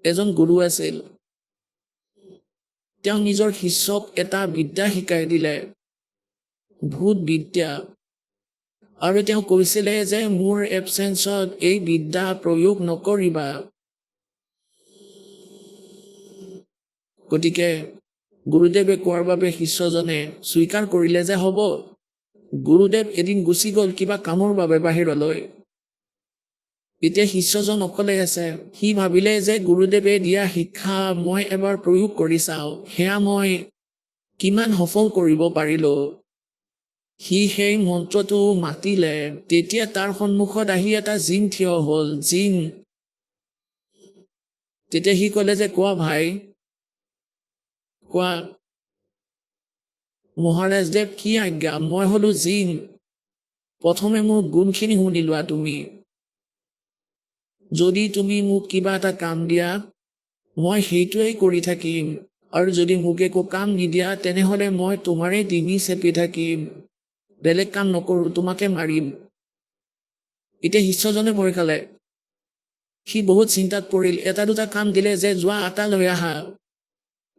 এজন গুৰু আছিল। তেওঁ নিজৰ শিষ্যক এটা বিদ্যা শিকাই দিলে, ভূত বিদ্যা। আৰু তেওঁ কৈছিলে যে মোৰ এবচেঞ্চত এই বিদ্যা প্ৰয়োগ নকৰিবা। গতিকে গুৰুদেৱে কোৱাৰ বাবে শিষ্যজনে স্বীকাৰ কৰিলে যে হ'ব। গুৰুদেৱ এদিন গুচি গ'ল কিবা কামৰ বাবে বাহিৰলৈ। এতিয়া শিষ্যজন অকলে আছে। সি ভাবিলে যে গুৰুদেৱে দিয়া শিক্ষা মই এবাৰ প্ৰয়োগ কৰি চাওঁ, সেয়া মই কিমান সফল কৰিব পাৰিলো। সি সেই মন্ত্ৰটো মাতিলে। তেতিয়া তাৰ সন্মুখত আহি এটা জিন থিয় হ'ল। জিন। তেতিয়া সি ক'লে যে কোৱা ভাই, কোৱা। মহাৰাজদেৱ কি আজ্ঞা? মই হলো জিন। প্ৰথমে মোৰ গুণখিনি শুনি লোৱা তুমি। যদি তুমি মোক কিবা এটা কাম দিয়া, মই সেইটোৱেই কৰি থাকিম। আৰু যদি মোক একো কাম নিদিয়া, তেনেহ'লে মই তোমাৰে ডিঙি চেপি থাকিম। বেলেগ কাম নকৰো, তোমাকে মাৰিম। এতিয়া শিষ্যজনে ভয় খালে। সি বহুত চিন্তাত পৰিল। এটা দুটা কাম দিলে যে যোৱা আটা লৈ আহা।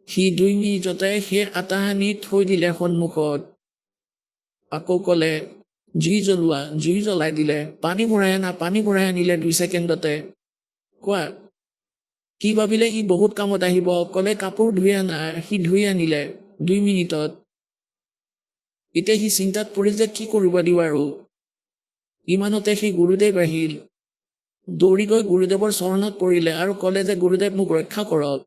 সি 2 মিনিটতে সেই আটা আনি থৈ দিলে সন্মুখত। আকৌ ক'লে জুই জ্বলোৱা। জুই জ্বলাই দিলে। পানী ভৰাই আনা। পানী ভৰাই আনিলে 2 ছেকেণ্ডতে। কোৱা। সি ভাবিলে ই বহুত কামত আহিব। ক'লে কাপোৰ ধুই আনা। সি ধুই আনিলে 2 মিনিটত। এতিয়া সি চিন্তাত পৰিল যে কি কৰিব দিওঁ আৰু। ইমানতে সেই গুৰুদেৱ আহিল। দৌৰি গৈ গুৰুদেৱৰ চৰণত পৰিলে আৰু ক'লে যে গুৰুদেৱ মোক ৰক্ষা কৰক।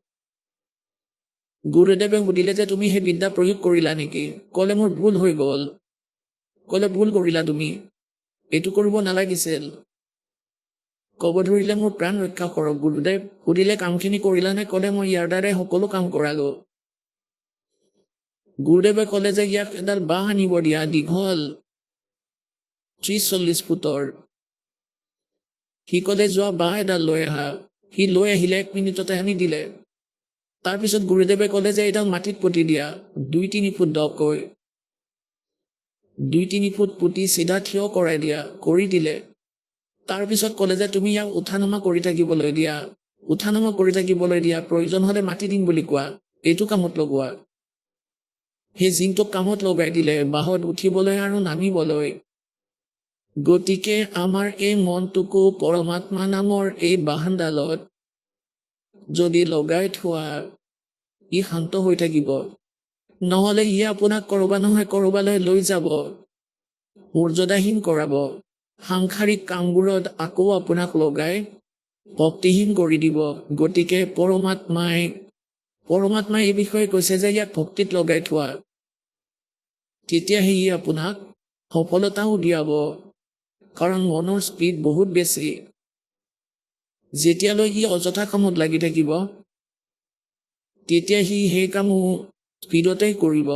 গুৰুদেৱে সুধিলে যে তুমি সেই বিদ্যা প্ৰয়োগ কৰিলা নেকি? ক'লে মোৰ ভুল হৈ গ'ল। ক'লে ভুল কৰিলা তুমি, এইটো কৰিব নালাগিছিল। ক'ব ধৰিলে মোৰ প্ৰাণ ৰক্ষা কৰক গুৰুদেৱ। সুধিলে কামখিনি কৰিলা নে? ক'লে মই ইয়াৰ দ্বাৰাই সকলো কাম কৰালো। গুৰুদেৱে ক'লে যে ইয়াক এডাল বাঁহ আনিব দিয়া, দীঘল 30-40 ফুটৰ। সি ক'লে যোৱা বাঁহ এডাল লৈ আহা। সি লৈ আহিলে 1 মিনিটতে আনি দিলে। তাৰপিছত গুৰুদেৱে ক'লে যে এইডাল মাটিত পুতি দিয়া 2-3 ফুট দকৈ। 2-3 ফুট পুতি চিধা থিয় কৰাই দিয়া। কৰি দিলে। তাৰপিছত ক'লে যে তুমি ইয়াক উঠা নমা কৰি থাকিবলৈ দিয়া। উঠা নমা কৰি থাকিবলৈ দিয়া। প্ৰয়োজন হ'লে মাতি দিম বুলি কোৱা। এইটো কামত লগোৱা। সেই জিনটোক কামত লগাই দিলে, বাঁহত উঠিবলৈ আৰু নামিবলৈ। গতিকে আমাৰ এই মনটোকো পৰমাত্মা নামৰ এই বাহনডালত যদি লগাই থোৱা, ই শান্ত হৈ থাকিব। নহ'লে ই আপোনাক কৰবা নহয় কৰবালৈ লৈ যাব, মৰ্যাদাহীন কৰাব। সাংসাৰিক কামবোৰত আকৌ আপোনাক লগাই ভক্তিহীন কৰি দিব। গতিকে পৰমাত্মাই এই বিষয়ে কৈছে যে ইয়াক ভক্তিত লগাই থোৱা। তেতিয়াহে ই আপোনাক সফলতাও দিয়াব। কাৰণ মনৰ স্পীড বহুত বেছি। যেতিয়ালৈ ই অযথা কামত লাগি থাকিব, তেতিয়া সি সেই কামো স্পীডতেই কৰিব।